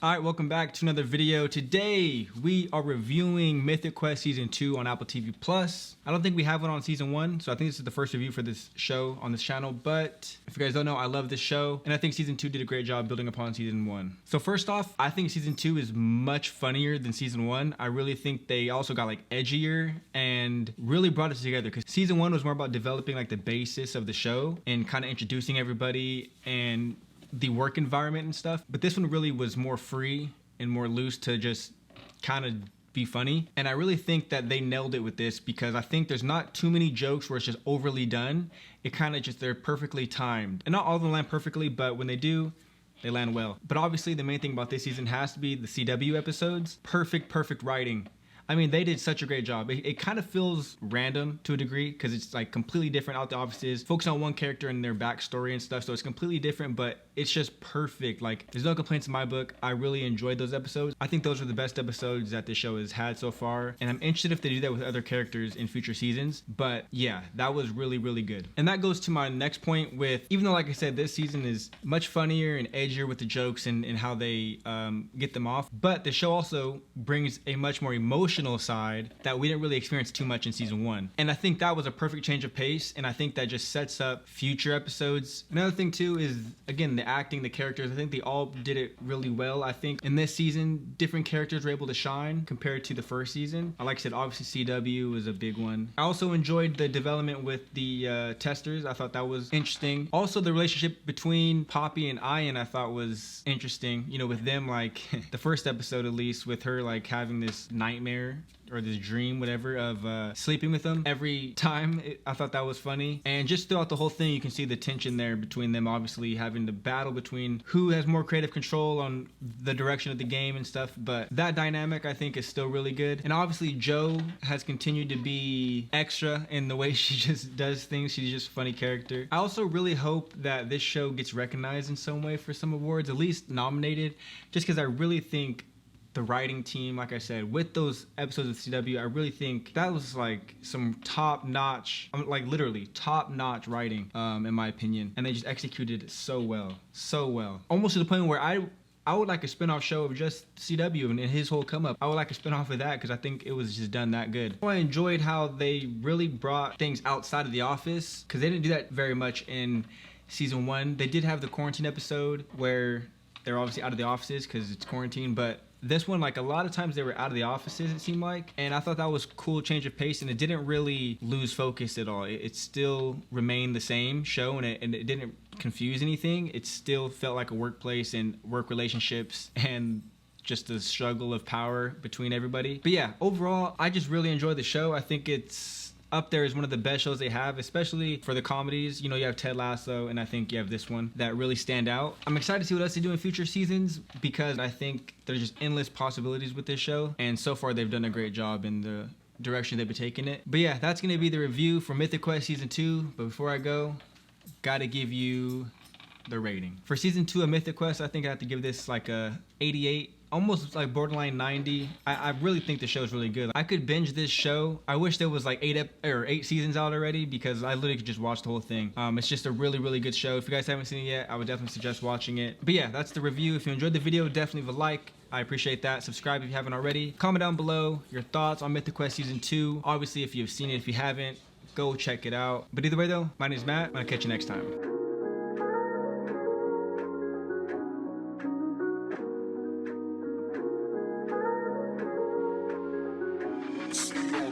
Alright, welcome back to another video. Today, we are reviewing Mythic Quest Season 2 on Apple TV+. I don't think we have one on Season 1, so I think this is the first review for this show on this channel, but if you guys don't know, I love this show, and I think Season 2 did a great job building upon Season 1. So first off, I think Season 2 is much funnier than Season 1. I really think they also got like edgier and really brought it together, because Season 1 was more about developing like the basis of the show and kind of introducing everybody and the work environment and stuff, but this one really was more free and more loose to just kind of be funny. And I really think that they nailed it with this, because I think there's not too many jokes where it's just overly done. It kind of just, they're perfectly timed, and not all of them land perfectly, but when they do, they land well. But obviously the main thing about this season has to be the CW episodes. Perfect writing. I mean, they did such a great job. It kind of feels random to a degree, because it's like completely different out the offices, focus on one character and their backstory and stuff, so it's completely different, but it's just perfect. Like, there's no complaints in my book. I really enjoyed those episodes. I think those are the best episodes that this show has had so far, and I'm interested if they do that with other characters in future seasons. But yeah, that was really good. And that goes to my next point with, even though like I said, this season is much funnier and edgier with the jokes and how they get them off, but the show also brings a much more emotional side that we didn't really experience too much in season 1. And I think that was a perfect change of pace, and I think that just sets up future episodes. Another thing too is, again, the acting, the characters. I think they all did it really well. I think in this season, different characters were able to shine compared to the first season. Like I said, obviously CW was a big one. I also enjoyed the development with the testers. I thought that was interesting. Also, the relationship between Poppy and Ian I thought was interesting. You know, with them, like the first episode at least, with her like having this nightmare or this dream, whatever, of sleeping with them every time. I thought that was funny. And just throughout the whole thing, you can see the tension there between them, obviously having the battle between who has more creative control on the direction of the game and stuff. But that dynamic, I think, is still really good. And obviously Jo has continued to be extra in the way she just does things. She's just a funny character. I also really hope that this show gets recognized in some way for some awards, at least nominated, just because I really think the writing team, like I said, with those episodes of CW, I really think that was like some top-notch, like literally top-notch writing, in my opinion. And they just executed it so well. Almost to the point where I would like a spin-off show of just CW and his whole come up. I would like a spin-off of that, because I think it was just done that good. I enjoyed how they really brought things outside of the office, because they didn't do that very much in season 1. They did have the quarantine episode where they're obviously out of the offices because it's quarantine, but this one, like, a lot of times they were out of the offices, it seemed like, and I thought that was cool change of pace, and it didn't really lose focus at all. It still remained the same show, and it didn't confuse anything. It still felt like a workplace and work relationships and just the struggle of power between everybody. But yeah, overall, I just really enjoyed the show. I think it's up there as one of the best shows they have, especially for the comedies. You know, you have Ted Lasso, and I think you have this one that really stand out. I'm excited to see what else they do in future seasons, because I think there's just endless possibilities with this show, and so far they've done a great job in the direction they've been taking it. But yeah, that's gonna be the review for Mythic Quest Season 2. But before I go, gotta give you the rating. For Season 2 of Mythic Quest, I think I have to give this like a 88. Almost like borderline 90. I really think the show is really good. I could binge this show. I wish there was like 8 seasons out already, because I literally could just watch the whole thing. It's just a really good show. If you guys haven't seen it yet, I would definitely suggest watching it. But yeah, that's the review. If you enjoyed the video, definitely leave a like. I appreciate that. Subscribe if you haven't already. Comment down below your thoughts on Mythic Quest Season 2. Obviously, if you've seen it, if you haven't, go check it out. But either way though, my name is Matt. I'm gonna catch you next time. See